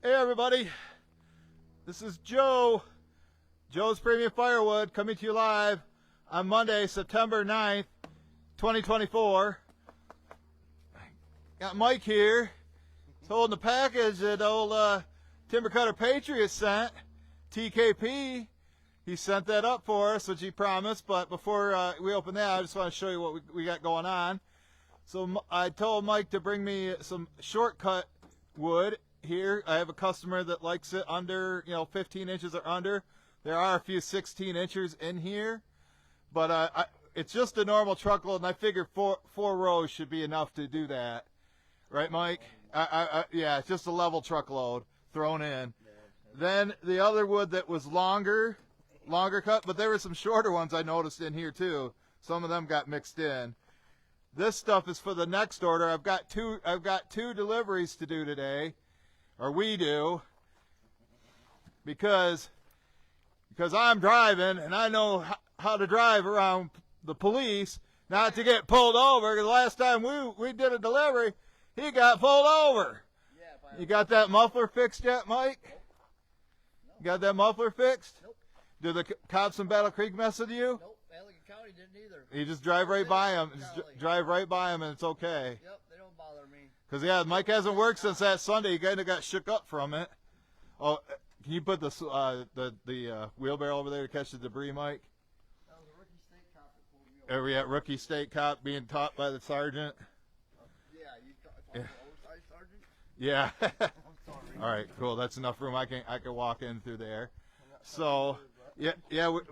Hey everybody, this is Joe, Joe's Premium Firewood, coming to you live on Monday, September 9th, 2024. Got Mike here. He's holding the package that old Timber Cutter Patriot sent, TKP. He sent that up for us, which he promised, but before we open that, I just want to show you what we got going on. So I told Mike to bring me some shortcut wood here. I have a customer that likes it under, 15 inches or under. There are a few 16 inches in here, but it's just a normal truckload, and I figured four rows should be enough to do that. Right, Mike? Yeah, it's just a level truckload thrown in. Then the other wood that was longer cut, but there were some shorter ones I noticed in here too. Some of them got mixed in. This stuff is for the next order. I've got two deliveries to do today, or we do, because I'm driving and I know how to drive around the police, not to get pulled over. Because the last time we did a delivery, he got pulled over. Yeah, you got that muffler fixed yet, Mike? Nope. You got that muffler fixed? Nope. Did the cops in Battle Creek mess with you? Nope. Allegan County didn't either. You just drive right by them. Drive right by them, and it's okay. Yep, they don't bother me. Because, yeah, Mike hasn't worked since that Sunday. He kind of got shook up from it. Oh, can you put the wheelbarrow over there to catch the debris, Mike? That was a rookie state cop that pulled me over. Are we at rookie state cop being taught by the sergeant? Yeah, you talking to the oversized sergeant? Yeah. I'm sorry. All right, cool. That's enough room. I can walk in through there. So, yeah.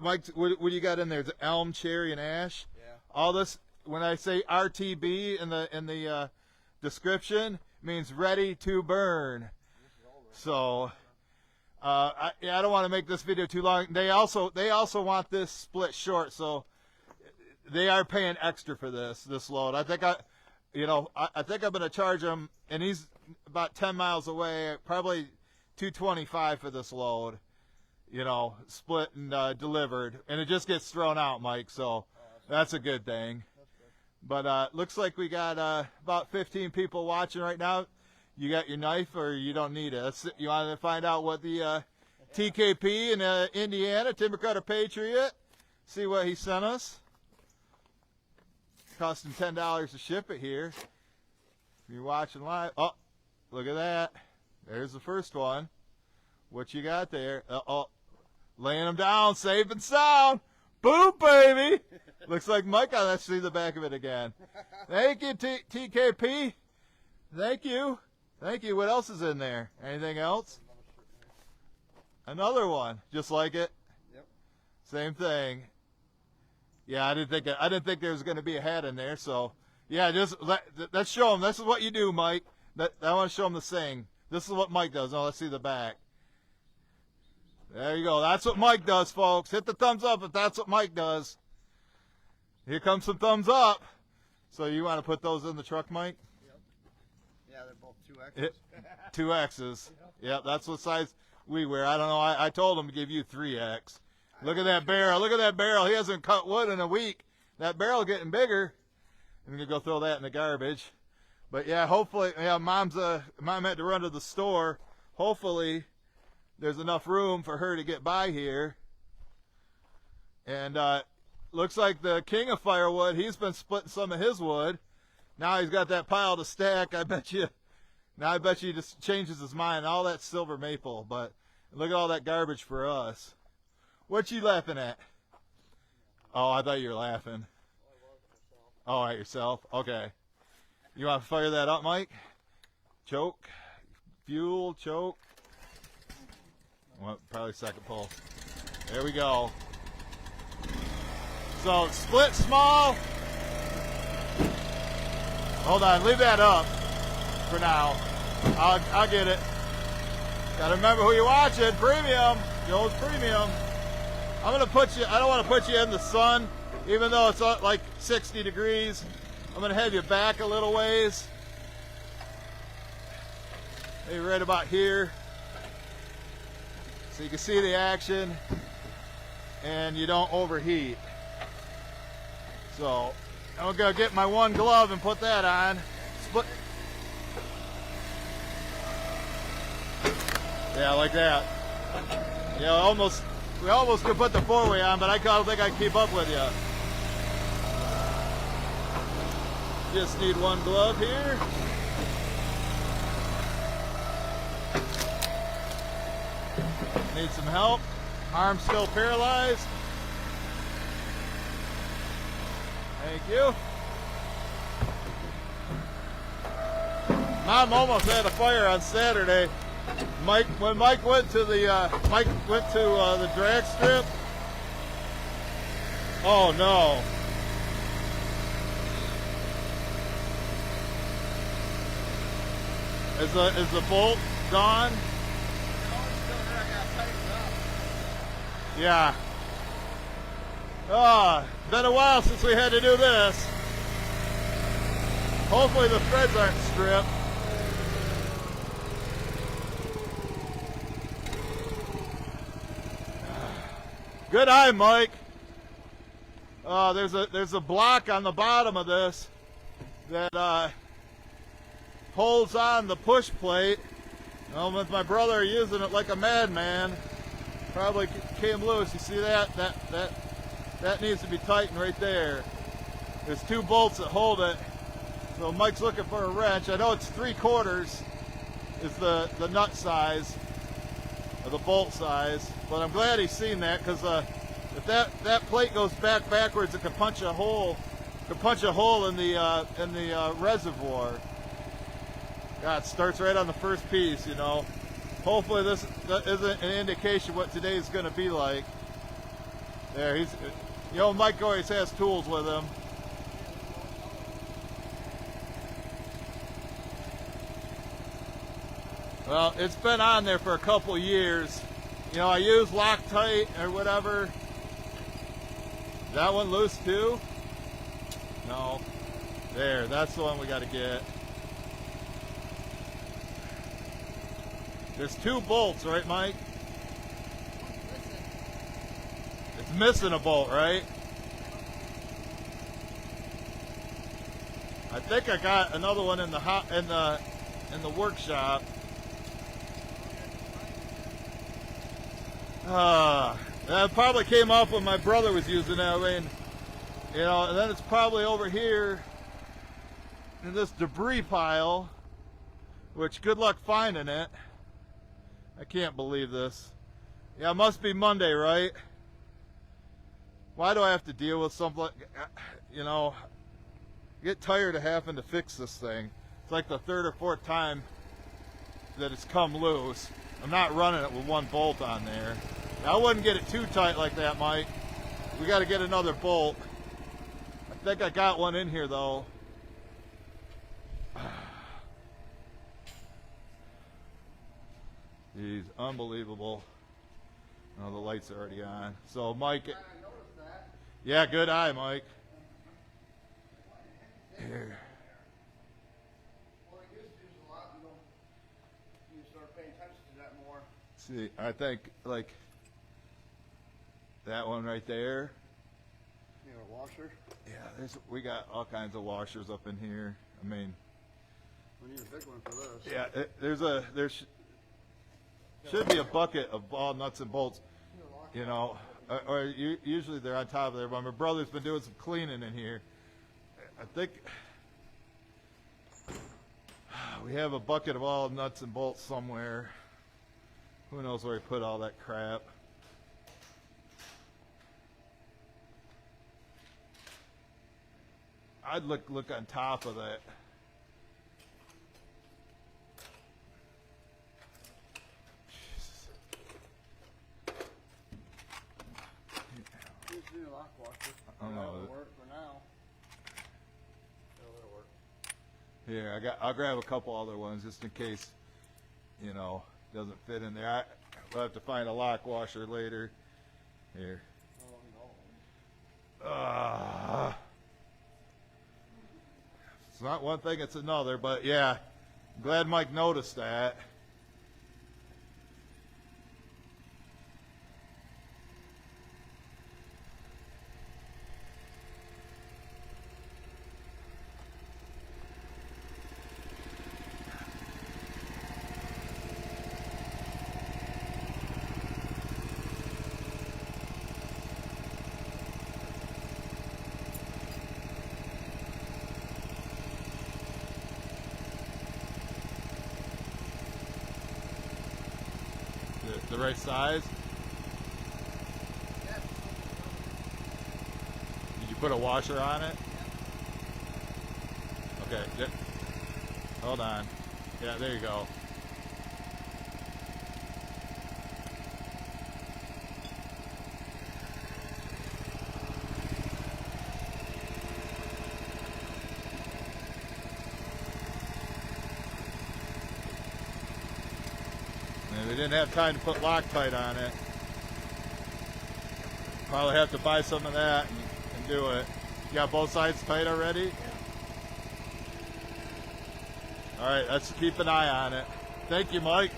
Mike, what do you got in there? Is it elm, cherry, and ash? Yeah. All this. When I say RTB in the description, means ready to burn. So, I don't want to make this video too long. They also want this split short, so they are paying extra for this load. I think I think I'm going to charge him, and he's about 10 miles away, probably $225 for this load. Split and delivered, and it just gets thrown out, Mike. So that's a good thing. But looks like we got about 15 people watching right now. You got your knife, or you don't need it? You want to find out what the TKP in Indiana, Timber Cutter Patriot, see what he sent us. Cost him $10 to ship it here. If you're watching live, oh, look at that. There's the first one. What you got there? Laying them down, safe and sound. Boom, baby. Looks like Mike. Let's see the back of it again. Thank you, TKP. Thank you. What else is in there? Anything else? Another one, just like it. Yep. Same thing. Yeah, I didn't think there was going to be a hat in there. So, yeah, just let's show them. This is what you do, Mike. I want to show them the thing. This is what Mike does. Now let's see the back. There you go. That's what Mike does, folks. Hit the thumbs up if that's what Mike does. Here comes some thumbs up. So you want to put those in the truck, Mike? Yep. Yeah, they're both 2Xs. 2Xs. Yep, that's what size we wear. I don't know. I told him to give you 3X. Look at that barrel. Look at that barrel. He hasn't cut wood in a week. That barrel getting bigger. I'm going to go throw that in the garbage. But, yeah, hopefully, Mom had to run to the store. Hopefully there's enough room for her to get by here. And looks like the king of firewood, he's been splitting some of his wood. Now he's got that pile to stack. I bet you he just changes his mind. All that silver maple, but look at all that garbage for us. What you laughing at? Oh, I thought you were laughing. Oh, at yourself? Okay. You want to fire that up, Mike? Choke. Fuel, choke. Well, probably second pull. There we go. So split small. Hold on, leave that up for now. I'll get it. Gotta remember who you're watching. Premium. Joe's Premium. I'm gonna put you. I don't want to put you in the sun, even though it's like 60 degrees. I'm gonna have you back a little ways. Maybe right about here. So you can see the action and you don't overheat. So I'm gonna get my one glove and put that on. Split. Yeah, like that. Yeah, we almost could put the 4-way on, but I don't think I can keep up with you. Just need one glove here. Need some help. Arm still paralyzed. Thank you. Mom almost had a fire on Saturday. When Mike went to the the drag strip. Oh no. Is the bolt gone? Yeah. Been a while since we had to do this. Hopefully the threads aren't stripped. Good eye, Mike. There's a block on the bottom of this that holds on the push plate. Well, with my brother using it like a madman, probably came loose. You see that? That needs to be tightened right there. There's 2 bolts that hold it. So Mike's looking for a wrench. I know it's 3/4 is the nut size, or the bolt size, but I'm glad he's seen that, because if that plate goes backwards, it could punch a hole. In the reservoir. God, it starts right on the first piece, you know. Hopefully this isn't an indication what today's going to be like. There, Mike always has tools with him. Well, it's been on there for a couple years. You know, I use Loctite or whatever. Is that one loose too? No. There, that's the one we got to get. There's 2 bolts, right, Mike? It's missing a bolt, right? I think I got another one in the workshop. That probably came off when my brother was using it. I mean, you know, and then it's probably over here in this debris pile, which good luck finding it. I can't believe this. Yeah, it must be Monday, right? Why do I have to deal with something, you know, I get tired of having to fix this thing. It's like the 3rd or 4th time that it's come loose. I'm not running it with 1 bolt on there. I wouldn't get it too tight like that, Mike. We got to get another bolt. I think I got one in here, though. Jeez, unbelievable. Oh, the lights are already on. So, Mike. Yeah, good eye, Mike. Here. See, I think like that one right there. You know, a washer? Yeah, we got all kinds of washers up in here. I mean, We need a big one for this. yeah, there should be a bucket of all nuts and bolts, you know, or usually they're on top of there. But my brother's been doing some cleaning in here. I think we have a bucket of all nuts and bolts somewhere. Who knows where he put all that crap. I'd look on top of that. Jesus. Here's the new lock washer. I don't know. That'll work for now. It'll work. Here, I'll grab a couple other ones just in case, you know, doesn't fit in there. We'll have to find a lock washer later. Here. It's not one thing, it's another, but yeah, I'm glad Mike noticed that. the right size? Did you put a washer on it? Okay. Hold on. Yeah, there you go. And we didn't have time to put Loctite on it. Probably have to buy some of that and do it. You got both sides tight already? All right, let's keep an eye on it. Thank you, Mike.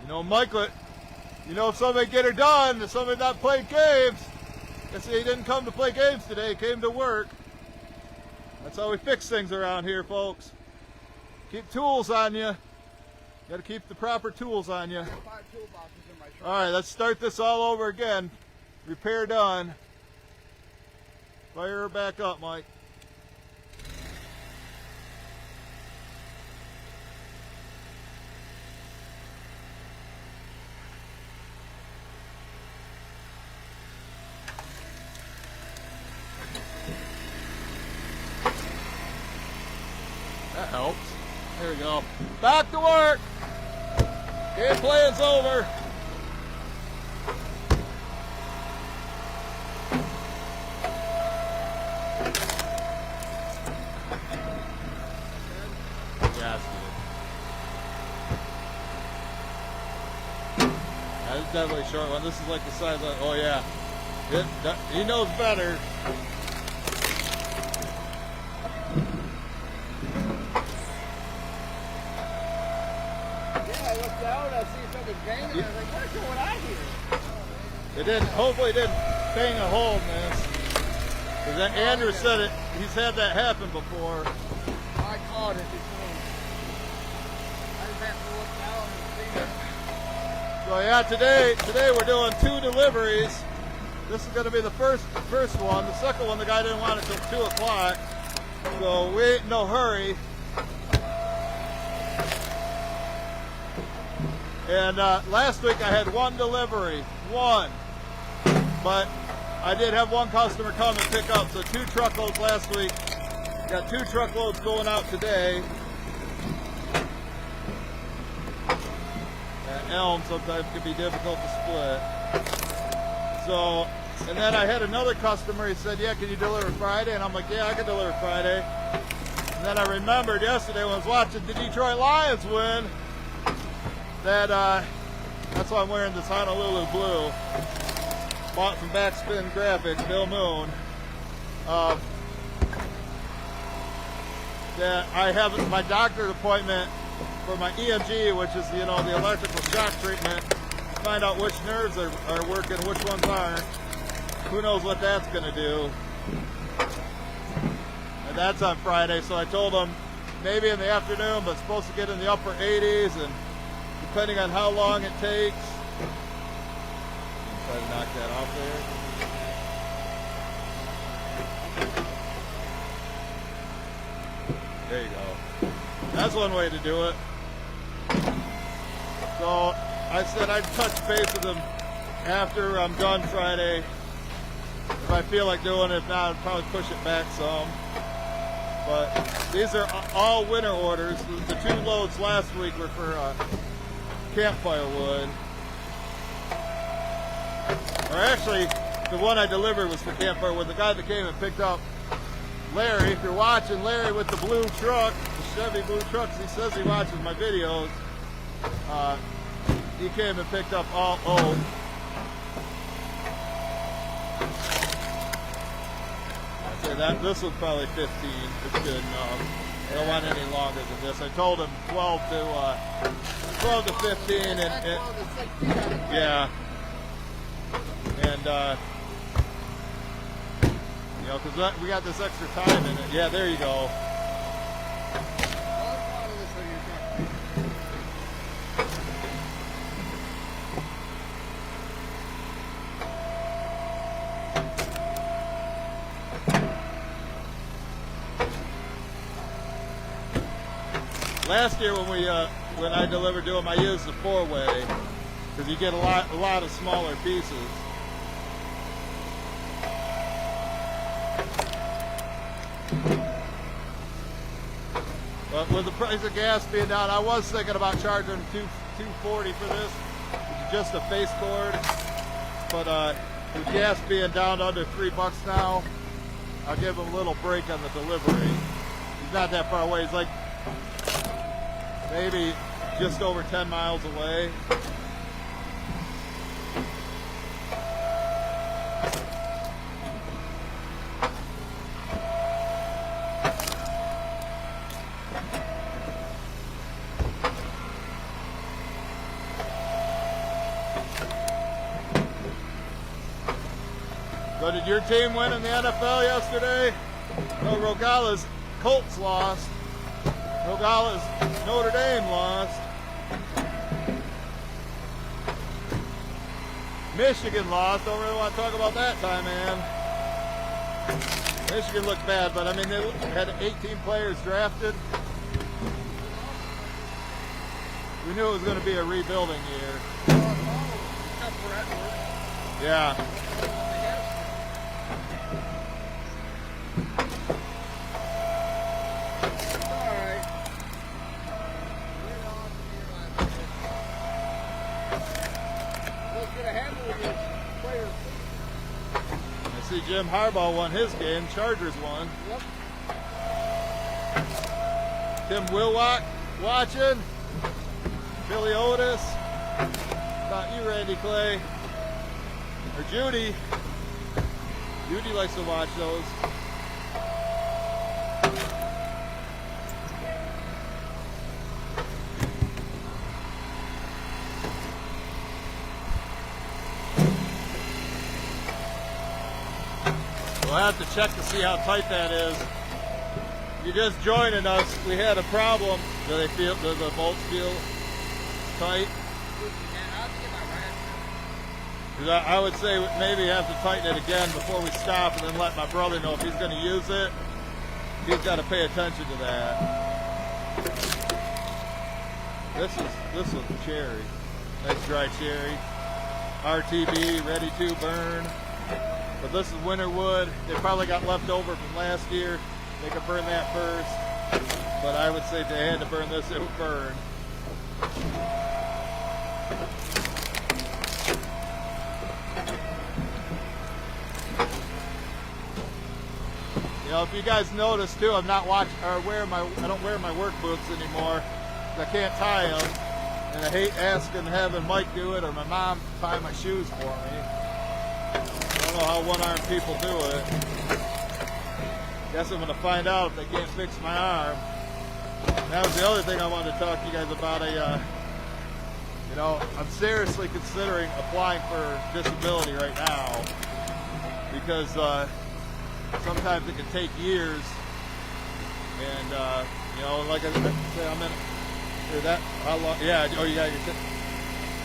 You know, Mike, you know, if somebody get her done, if somebody not playing games, guess he didn't come to play games today, he came to work. That's how we fix things around here, folks. Keep tools on you. Got to keep the proper tools on you. 5 toolboxes in my truck. All right, let's start this all over again. Repair done. Fire her back up, Mike. That helps. There we go. Back to work. Game plan's over. Yeah, that's good. That is definitely a short one. This is like the size of, oh yeah. He knows better. Yeah, I looked out, I see something banging, I was like, what's going on here? It didn't, hopefully it didn't bang a hole in this. Because Andrew said it, he's had that happen before. I caught it before. I just have to look down and see it. So yeah, today we're doing 2 deliveries. This is going to be the first one. The second one, the guy didn't want it till 2 o'clock. So we ain't in no hurry. And last week I had 1 delivery, 1. But I did have 1 customer come and pick up, so 2 truckloads last week. Got 2 truckloads going out today. Elm sometimes can be difficult to split. So, and then I had another customer, he said, yeah, can you deliver Friday? And I'm like, yeah, I can deliver Friday. And then I remembered yesterday when I was watching the Detroit Lions win, that that's why I'm wearing this Honolulu blue. Bought from Backspin Graphics, Bill Moon. That I have my doctor's appointment for my EMG, which is, you know, the electrical shock treatment, to find out which nerves are working, which ones aren't. Who knows what that's going to do. And that's on Friday, so I told them maybe in the afternoon, but supposed to get in the upper 80s, and depending on how long it takes. Try to knock that off there. There you go. That's one way to do it. So I said I'd touch base with them after I'm done Friday. If I feel like doing it, if not, I'll probably push it back some. But these are all winter orders. The 2 loads last week were for campfire wood. Or actually, the one I delivered was for campfire wood. The guy that came and picked up Larry, if you're watching, Larry with the blue truck, the Chevy blue trucks, he says he watches my videos. He came and picked up all oak. I said that this was probably 15. It's good enough. I don't want any longer than this. I told him 12 to 15, and yeah. And you know, because we got this extra time in it. Yeah, there you go. Last year when we when I deliver to them, I use the 4-way because you get a lot of smaller pieces. But with the price of gas being down, I was thinking about charging $2.40 for this, which is just a face cord. But with gas being down to under $3 now, I'll give him a little break on the delivery. He's not that far away. He's like maybe just over 10 miles away. So did your team win in the NFL yesterday? No, Rogala's Colts lost. Rogala's Notre Dame lost. Michigan lost. Don't really want to talk about that time, man. Michigan looked bad, but I mean, they had 18 players drafted. We knew it was going to be a rebuilding year. Yeah. I see Jim Harbaugh won his game. Chargers won. Yep. Tim Wilwack watching. Billy Otis. About you, Randy Clay. Or Judy. Judy likes to watch those. We'll have to check to see how tight that is. If you're just joining us, we had a problem. Do the bolts feel tight? Because I would say maybe have to tighten it again before we stop and then let my brother know if he's going to use it. He's got to pay attention to that. This is cherry. Nice dry cherry. RTB, ready to burn. But this is winter wood. They probably got left over from last year. They could burn that first. But I would say if they had to burn this, it would burn. You know, if you guys notice too, I'm not I don't wear my work boots anymore. I can't tie them, and I hate having Mike do it or my mom tie my shoes for me. I don't know how one-armed people do it. Guess I'm gonna find out if they can't fix my arm. And that was the other thing I wanted to talk to you guys about. You know, I'm seriously considering applying for disability right now because sometimes it can take years. And you know, like I said, I'm in. That how long? Yeah. Oh, you got your.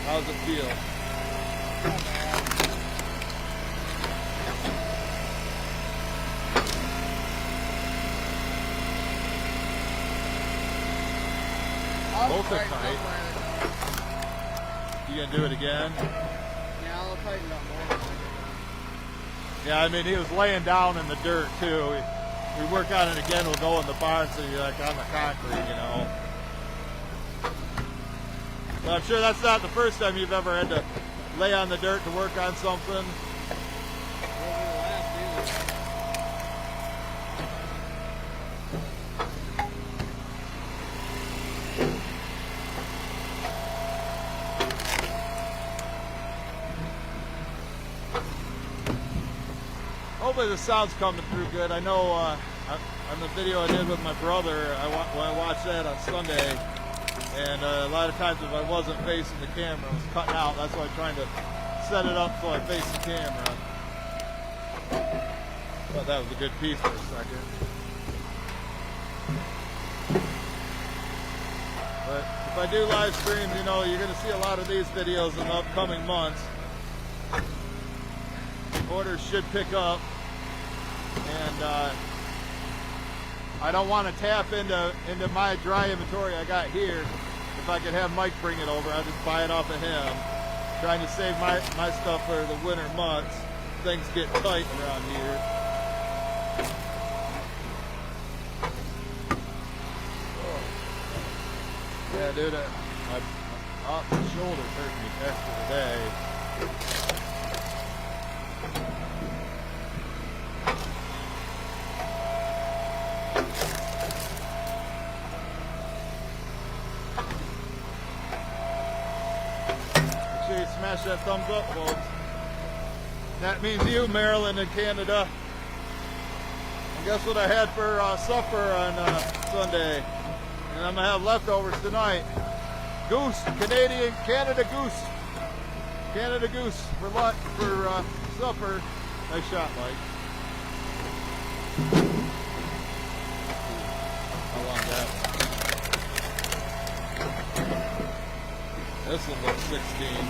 How's it feel? Both are tight. You gonna do it again? Yeah, I'll tighten up more. Yeah, I mean, he was laying down in the dirt too. We work on it again. We'll go in the barn so you're like on the concrete, you know. But I'm sure that's not the first time you've ever had to lay on the dirt to work on something. Hopefully the sound's coming through good. I know on the video I did with my brother, I watched that on Sunday, and a lot of times if I wasn't facing the camera, it was cutting out. That's why I'm trying to set it up so I face the camera. Thought that was a good piece for a second. But if I do live streams, you know, you're going to see a lot of these videos in the upcoming months. Orders should pick up. And I don't want to tap into my dry inventory I got here. If if I could have Mike bring it over, I'd just buy it off of him. Trying to save my stuff for the winter months. Things get tight around here. Yeah, dude, my shoulders hurt me extra today. Make sure you smash that thumbs up, folks. That means you, Maryland and Canada. And guess what I had for supper on Sunday? And I'm gonna have leftovers tonight. Goose, Canada goose. Canada goose for lunch, for supper. Nice shot, Mike. How long that? This one looks 16.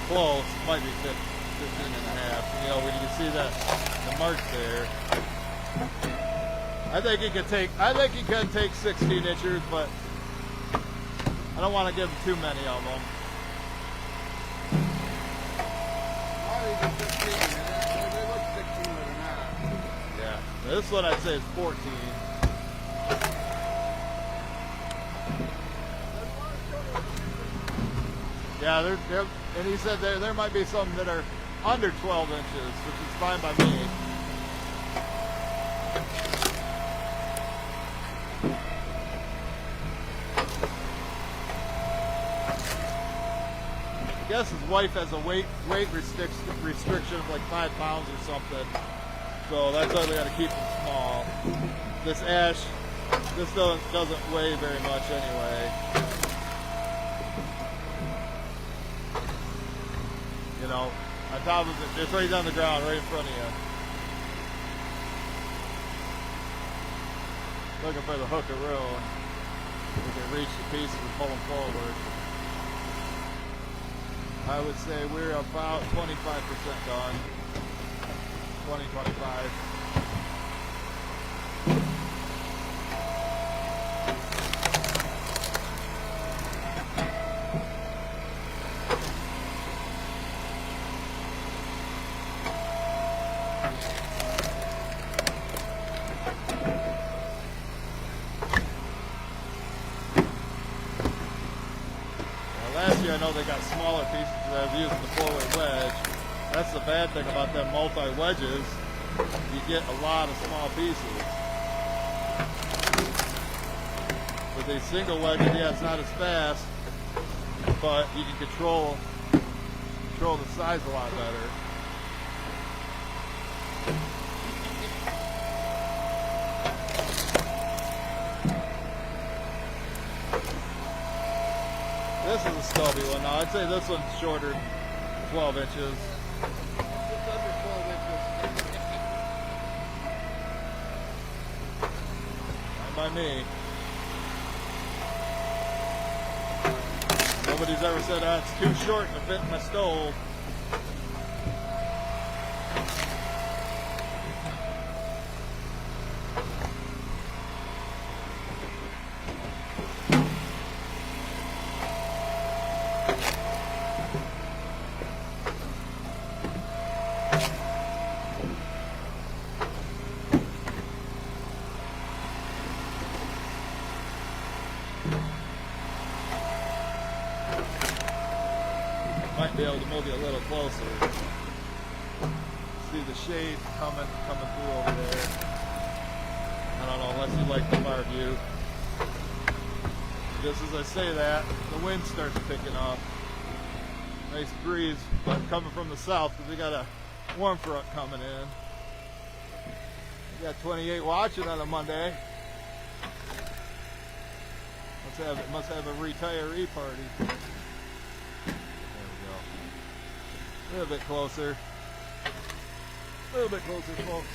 Close, might be 15 and a half. You know, when you can see that, the mark there. I think he can take 16 inches, but I don't want to give him too many of them. They look 16 but they're not. Yeah, this one I'd say is 14. Yeah, and he said there might be some that are under 12 inches, which is fine by me. I guess his wife has a weight restriction of like 5 pounds or something, so that's why we got to keep him small. This ash, this doesn't weigh very much anyway. You know, on top of it, it's right on the ground, right in front of you. Looking for the hookaroo. We can reach the pieces and pull them forward. I would say we're about 25% done. 25. Last year I know they got smaller pieces that I was using the 4-way wedge. That's the bad thing about them multi-wedges. You get a lot of small pieces. With these single wedges, yeah, it's not as fast, but you can control the size a lot better. This is a stubby one now. I'd say this one's shorter than 12 inches. It's under 12 inches. Fine by me. Nobody's ever said it's too short to fit in my stove. Might be able to move you a little closer. See the shade coming through over there. I don't know, unless you like the far view. Just as I say that, the wind starts picking up. Nice breeze, but coming from the south because we got a warm front coming in. We got 28 watching on a Monday. Must have a retiree party. A little bit closer. A little bit closer, folks.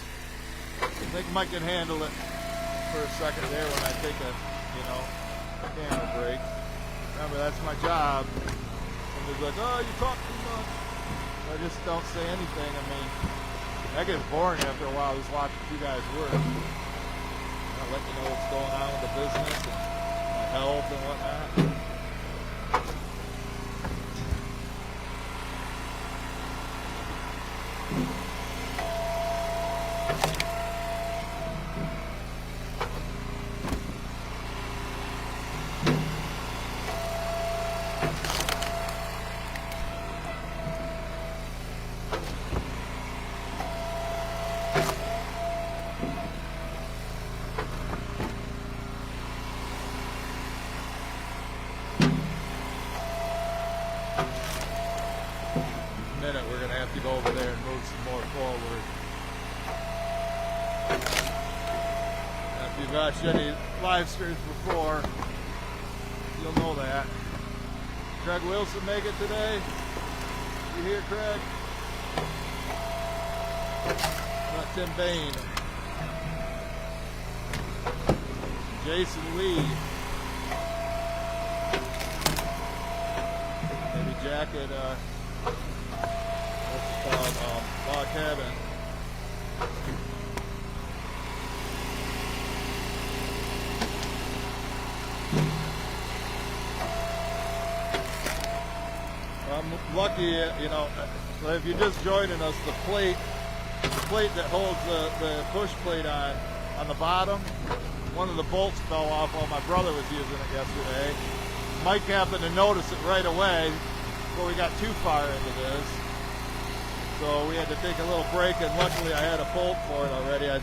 I think Mike can handle it for a second there when I take a camera break. Remember, that's my job. Somebody's like, oh, you talk too much. I just don't say anything. I mean, that gets boring after a while, just watching you guys work. I'll let you know what's going on with the business and my health and whatnot. go over there and move some more forward. Now, if you've watched any live streams before, you'll know that. Craig Wilson make it today? You hear, Craig? Not Tim Bain. Jason Lee. Maybe Jack at what's it called? Log Cabin. I'm lucky, you know, if you're just joining us, the plate that holds the push plate on the bottom, one of the bolts fell off while my brother was using it yesterday. Mike happened to notice it right away before we got too far into this. So we had to take a little break, and luckily I had a bolt for it already. I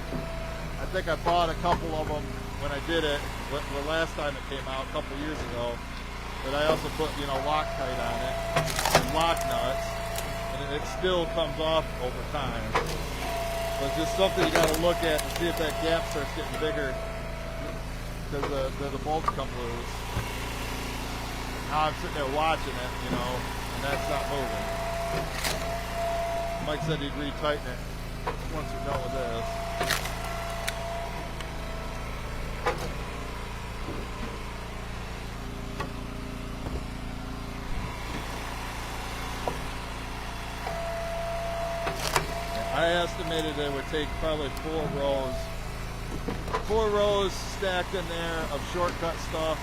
think I bought a couple of them when I did it, the last time it came out a couple years ago. But I also put, you know, Loctite on it and lock nuts, and it still comes off over time. So it's just something you got to look at to see if that gap starts getting bigger because the bolts come loose. Now I'm sitting there watching it, you know, and that's not moving. Mike said he'd retighten it once we're done with this. I estimated it would take probably 4 rows stacked in there of shortcut stuff.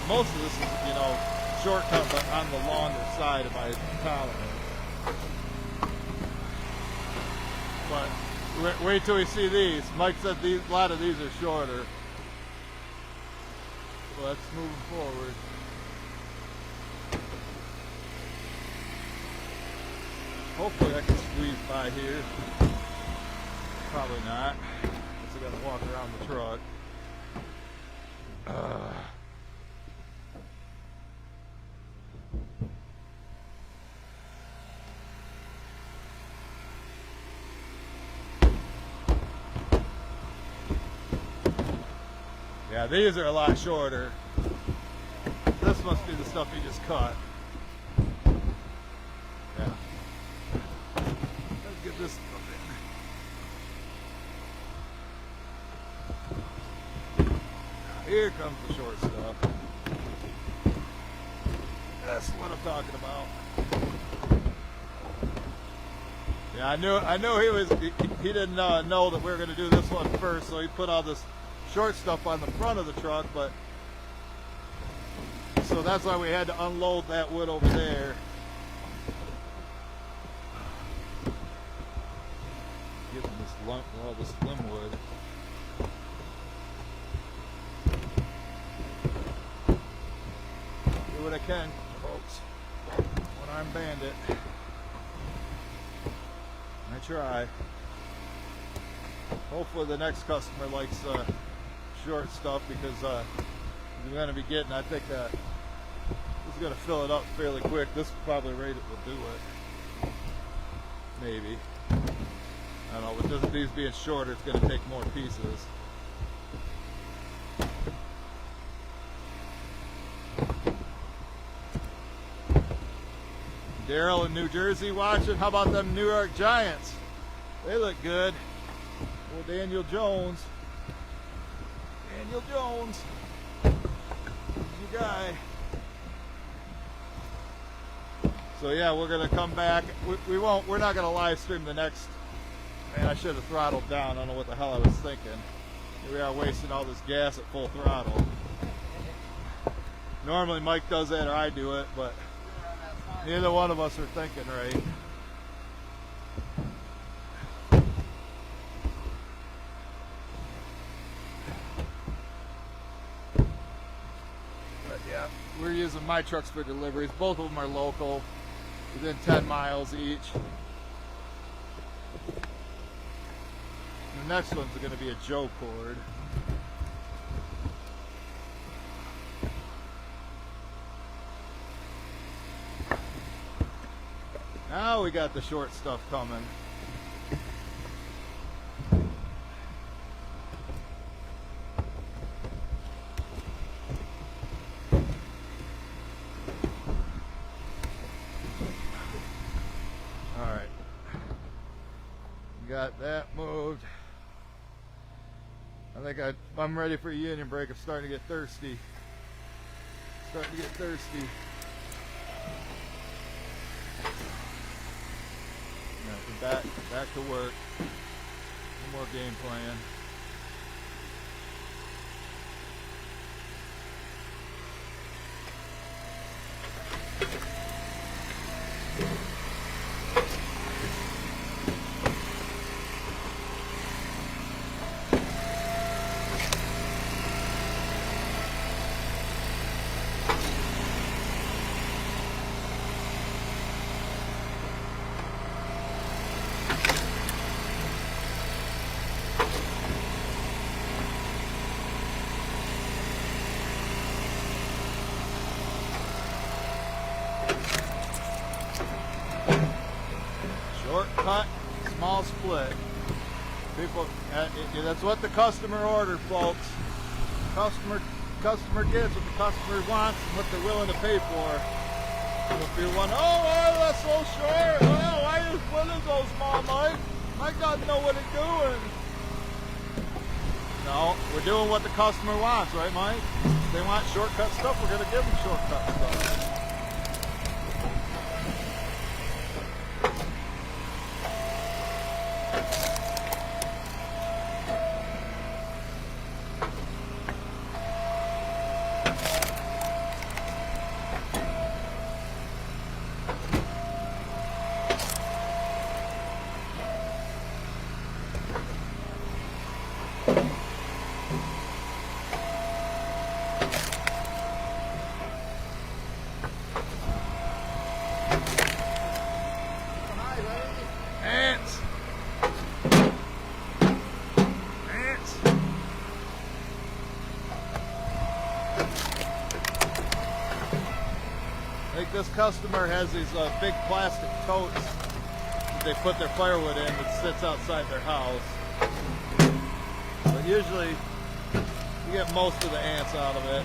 Most of this is, you know, shortcut, but on the longer side of my tolerance. But wait till we see these. Mike said a lot of these are shorter. So let's move forward. Hopefully I can squeeze by here. Probably not. Guess I gotta walk around the truck. Yeah, these are a lot shorter. This must be the stuff you just cut. Yeah. Let's get this stuff in. Here comes the short stuff. That's what I'm talking about. Yeah, I knew he didn't know that we were going to do this one first, so he put all this short stuff on the front of the truck, but so that's why we had to unload that wood over there. Give them this lump, all this slim wood. Do what I can, folks. One-arm bandit. I try. Hopefully the next customer likes short stuff, because we're going to be getting, I think this is going to fill it up fairly quick. This probably rate it will do it. Maybe. I don't know, with these being shorter, it's going to take more pieces. Daryl in New Jersey watching. How about them New York Giants? They look good. Well, Daniel Jones. Daniel Jones. He's your guy. So yeah, we're gonna come back. We're not gonna live stream the next. Man, I should have throttled down. I don't know what the hell I was thinking. Here we are wasting all this gas at full throttle. Normally Mike does that or I do it, but neither one of us are thinking right. But yeah, we're using my trucks for deliveries. Both of them are local, within 10 miles each. The next one's going to be a Joe cord. Now we got the short stuff coming. All right. Got that moved. I think I'm ready for a union break. I'm starting to get thirsty. Back to work. One more game plan. Shortcut, small split. People, that's what the customer ordered, folks. Customer gets what the customer wants and what they're willing to pay for. So if you're wondering, oh, that's so short. Oh, why you splitting so small, Mike? Mike doesn't know what he's doing. No, we're doing what the customer wants, right, Mike? If they want shortcut stuff, we're going to give them shortcut stuff. This customer has these big plastic totes that they put their firewood in that sits outside their house. But usually you get most of the ants out of it.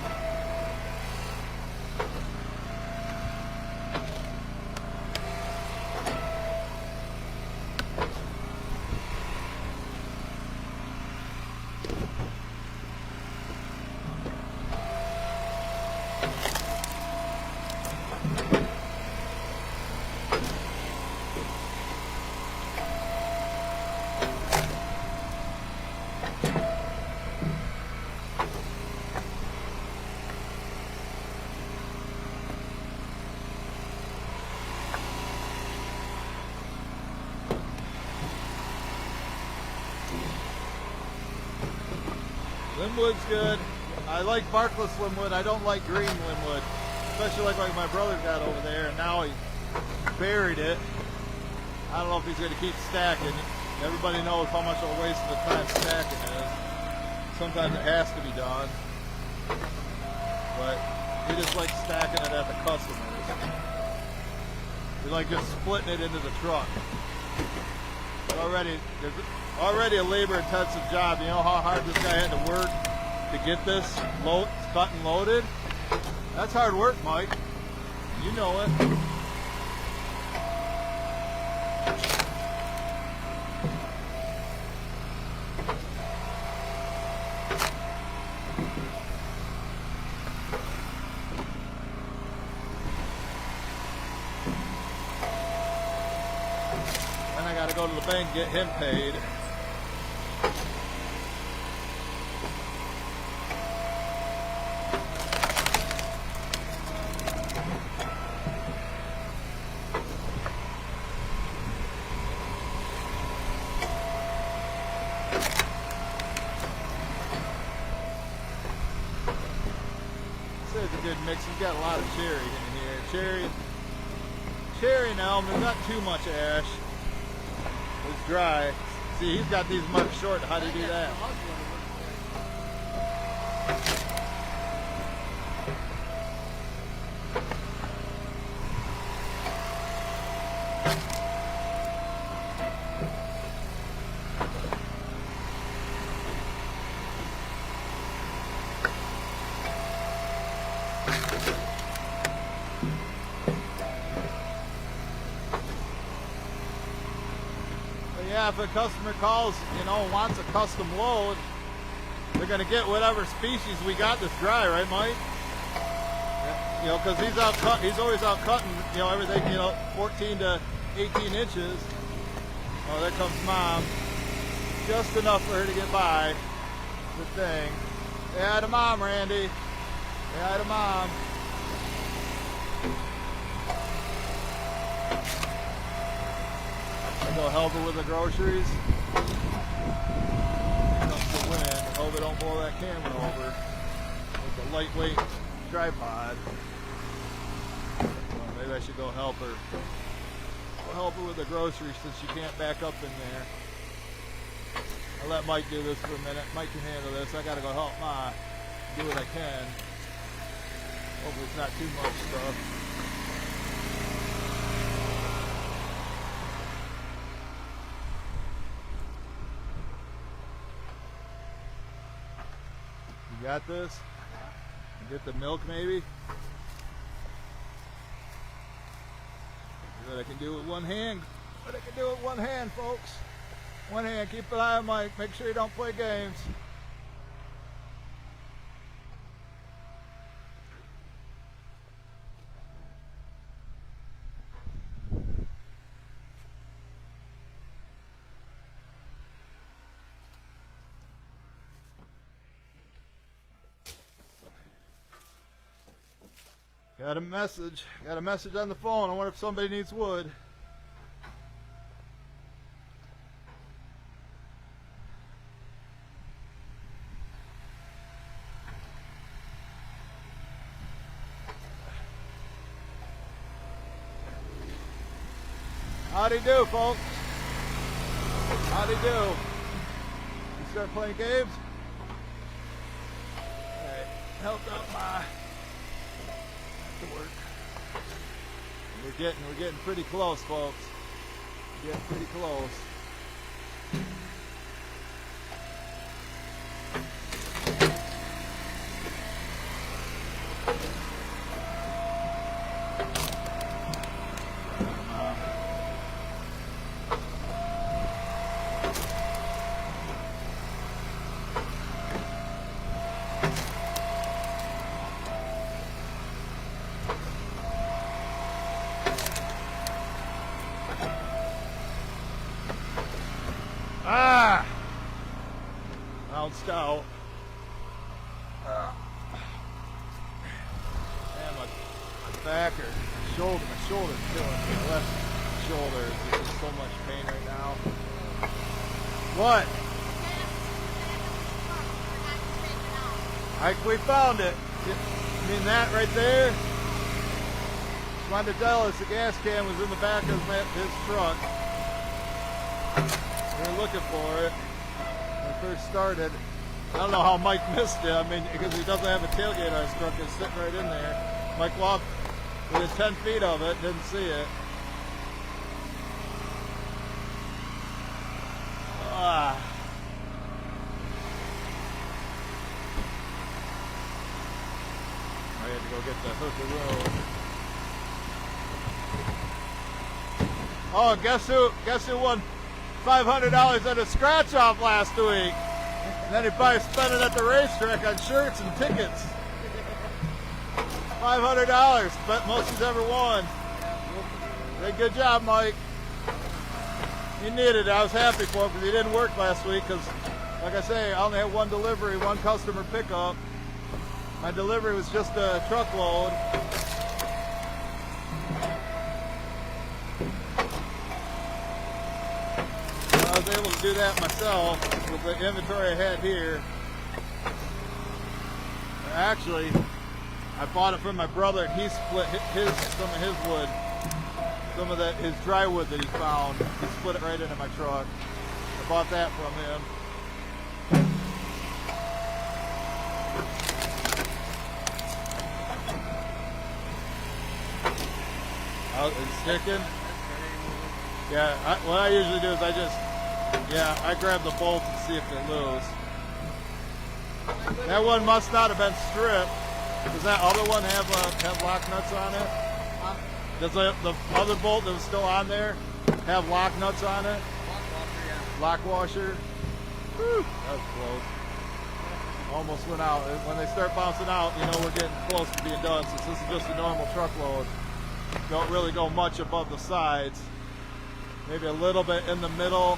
Linwood's good. I like barkless linwood. I don't like green linwood, especially like my brother got over there, and now he buried it. I don't know if he's going to keep stacking. Everybody knows how much of a waste of the time stacking is. Sometimes it has to be done, but we just like stacking it at the customers. We like just splitting it into the truck. But there's already a labor-intensive job. You know how hard this guy had to work to get this cut and loaded? That's hard work, Mike. You know it. Then I gotta go to the bank and get him paid. It's a good mix. We've got a lot of cherry in here. Cherry and elm. There's not too much ash. It's dry. See, he's got these much short. How do you do that? yeah, if a customer calls, you know, wants a custom load, they're going to get whatever species we got that's dry, right, Mike? Yeah, you know, because he's always out cutting, you know, everything, you know, 14 to 18 inches. Oh, there comes Mom. Just enough for her to get by. The thing. Say hi to Mom, Randy. Say hi to Mom. I go help her with the groceries. Here comes the wind. Hope it don't blow that camera over with the lightweight tripod. Well, maybe I should go help her. Go help her with the groceries since she can't back up in there. I'll let Mike do this for a minute. Mike can handle this. I gotta go help Ma do what I can. Hopefully it's not too much stuff. You got this? You get the milk maybe? What I can do with one hand. What I can do with one hand, folks. One hand. Keep an eye on Mike. Make sure you don't play games. Got a message. Got a message on the phone. I wonder if somebody needs wood. How'd he do, folks? How'd he do? You start playing games? Alright, helped out my to work. We're getting pretty close, folks. We're getting pretty close. Ah! Bounced out. Man, my back or my shoulder's killing me. My left shoulder is just so much pain right now. What? We found it. You mean that right there? Just wanted to tell us the gas can was in the back of his truck. We were looking for it when we first started. I don't know how Mike missed it. I mean, because he doesn't have a tailgate on his truck. It's sitting right in there. Mike walked within 10 feet of it, didn't see it. Ah. I had to go get the hook of road. Oh, guess who won $500 at a scratch off last week? And then he probably spent it at the racetrack on shirts and tickets. $500, spent most he's ever won. Hey, good job, Mike. He needed it. I was happy for him because he didn't work last week because, like I say, I only had one delivery, one customer pickup. My delivery was just a truckload. I was able to do that myself with the inventory I had here. Actually, I bought it from my brother and he split some of his wood, some of his dry wood that he found. He split it right into my truck. I bought that from him. Oh, it's sticking? Yeah, what I usually do is I grab the bolt and see if they're loose. That one must not have been stripped. Does that other one have lock nuts on it? Does the other bolt that was still on there have lock nuts on it? lock washer. Whew, that was close. Almost went out. When they start bouncing out, you know we're getting close to being done, since this is just a normal truckload. Don't really go much above the sides. Maybe a little bit in the middle,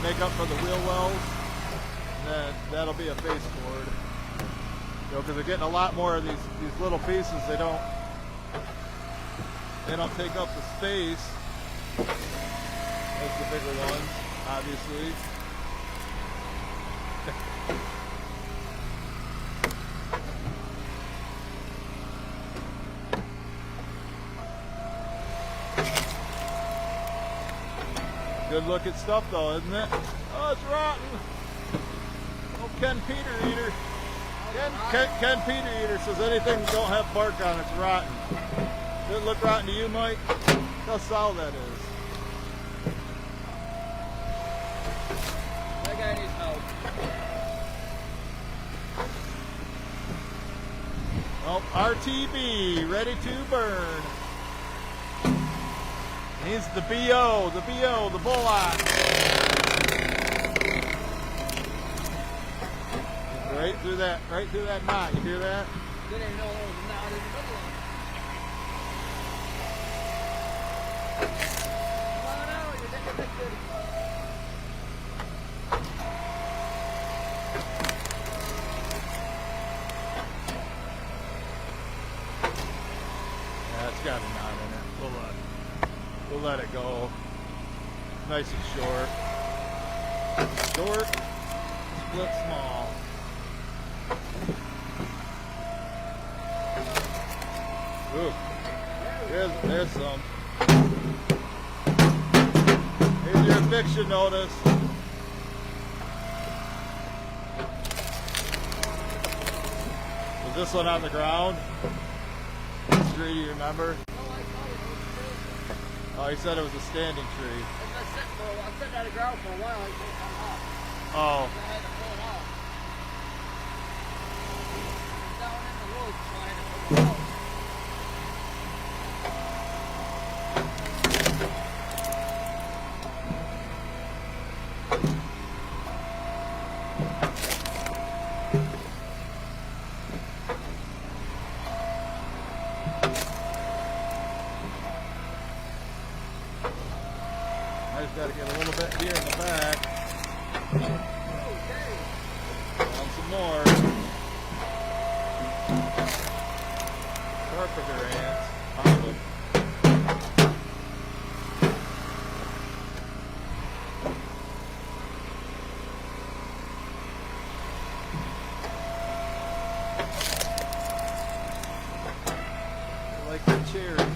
make up for the wheel wells. And then that'll be a face cord. You know, because they're getting a lot more of these little pieces. They don't take up the space as the bigger ones, obviously. Good looking stuff though, isn't it? Oh, it's rotten. Oh, Ken Peter Eater. Ken Peter Eater says anything that don't have bark on it's rotten. Does it look rotten to you, Mike? How sour that is. That guy needs help. Oh, RTB, ready to burn. He's the BO, the bullock. Right through that knot. You hear that? Didn't even know there was a knot in the middle of it. Come on out, you're getting addicted. Yeah, it's got a knot in it. We'll let it go. Nice and short. Short, split small. Ooh, there's some. Here's your eviction notice. Was this one on the ground? This tree, you remember? Oh, he said it was a standing tree. I sat on the ground for a while. I couldn't come off. Oh. I had to pull it off. Down in the woods, so I had to pull it out. I just got to get a little bit here in the back. Okay. And some more. Carpenter ants. Found them. I like the cherry.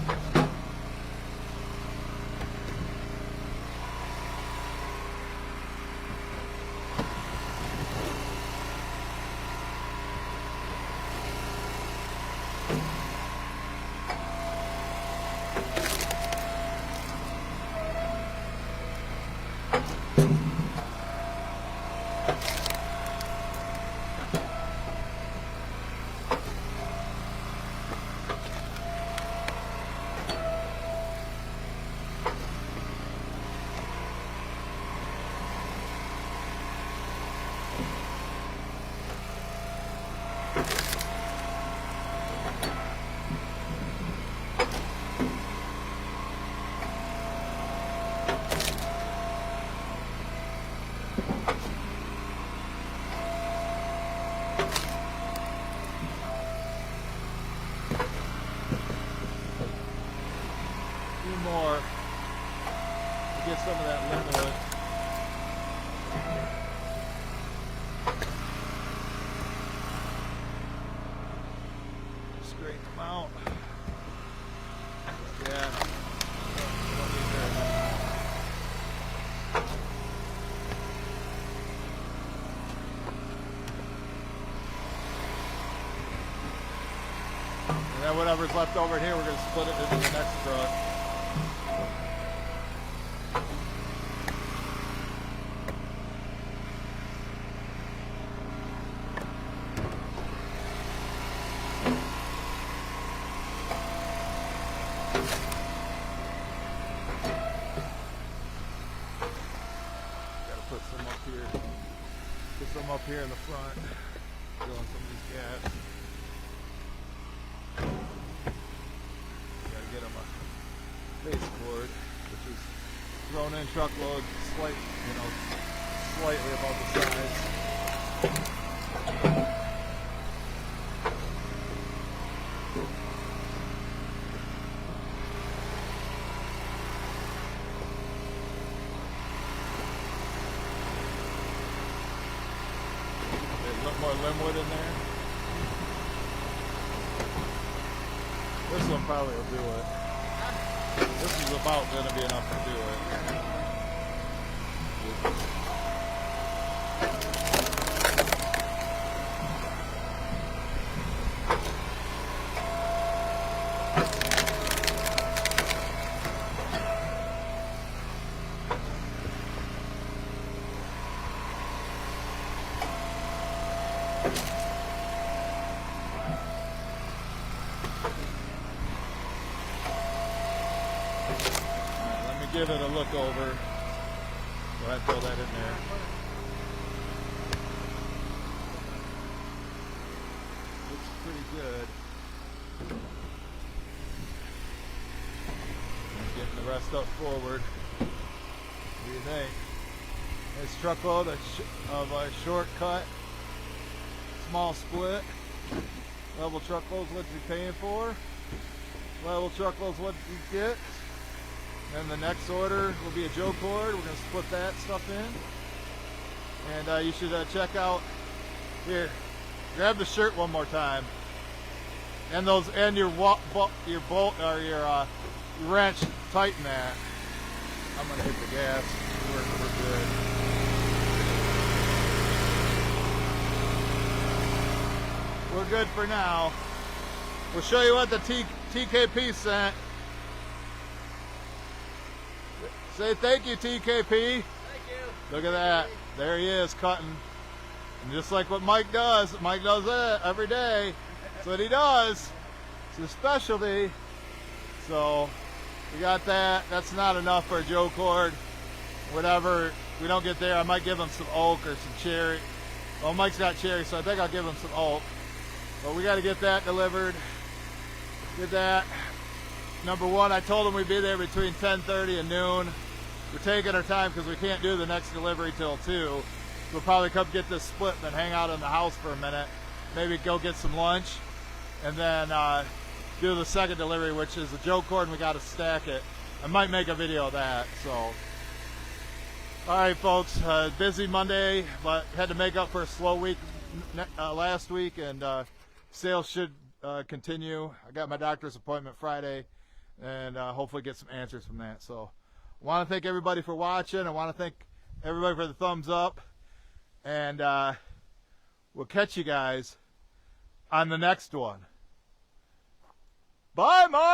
More to get some of that liquid. Straighten them out. Yeah. Don't need very much. And then whatever's left over here, we're going to split it into the next truck. here in the front, filling some of these gaps. Gotta get them a base cord, which is thrown in truckload, slightly above the size. More limwood in there. This one probably will do it. This is about going to be enough to do it. Give it a look over. Go ahead and throw that in there. Looks pretty good. And getting the rest up forward. What do you think? This truckload of a shortcut, small split. Level truckloads what you're paying for. Level truckloads what you get. And the next order will be a Joe cord. We're going to split that stuff in. And you should check out here. Grab the shirt one more time. And those your bolt or your wrench. Tighten that. I'm going to hit the gas. We're good. We're good for now. We'll show you what the TKP sent. Say thank you, TKP. Thank you. Look at that. There he is, cutting. And just like what Mike does that every day. That's what he does. It's his specialty. So we got that. That's not enough for a Joe cord. Whatever we don't get there, I might give him some oak or some cherry. Well, Mike's got cherry, so I think I'll give him some oak. But we got to get that delivered. Get that. Number one, I told him we'd be there between 10:30 and noon. We're taking our time because we can't do the next delivery till 2. We'll probably come get this split and then hang out in the house for a minute. Maybe go get some lunch and then do the second delivery, which is a Joe cord, and we got to stack it. I might make a video of that. So, all right, folks, busy Monday, but had to make up for a slow week last week, and sales should continue. I got my doctor's appointment Friday, and hopefully get some answers from that. So I want to thank everybody for watching. I want to thank everybody for the thumbs up, and we'll catch you guys on the next one. Bye, Mike.